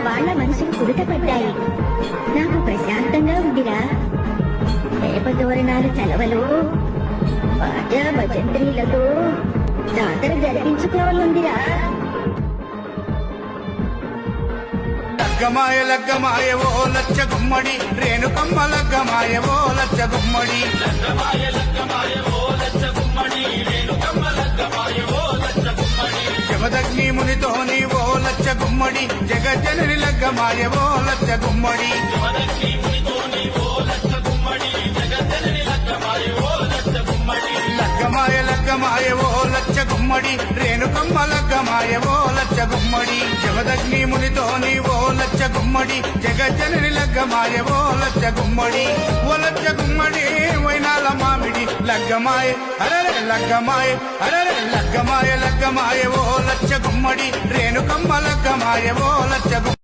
వాళ్ళ మనసులు కుదుటపడ్డాయి. నాకు ప్రశాంతంగా ఉందిరా. వేపతోరణాలు చలవలు బాజా భజంత్రీలతో జాతర జరిపించుకోవాలందిరా. లగ్గమాయ లగ్గమాయ ఓ లచ్చ గుమ్మడి రేణుకమ్మ లగ్గమాయ ఓ లచ్చ గుమ్మడి జమదగ్ని మునితోని ఓ లచ్చ గుమ్మడి జగజ్జనని లగ్గమాయ ఓ లచ్చ గుమ్మడి లగ్గమాయ లగ్గమాయ ఓ లచ్చ గుమ్మడి రేణుకమ్మ లగ్గమాయ ఓ లచ్చ గుమ్మడి జమదగ్ని మునితోని ఓ లచ్చ గుమ్మడి జగజ్జనని లగ్గమాయ ఓ లచ్చ గుమ్మడి ఓ లచ్చ గుమ్మడి వైనాల మామిడి లగ్గమాయ అరరే లగ్గమాయ అరరే లగ్గమాయ లగ్గమాయ ఓ లచ్చ గుమ్మడి రేణుకమ్మ లగ్గమాయ ఓ లచ్చ గుమ్మడి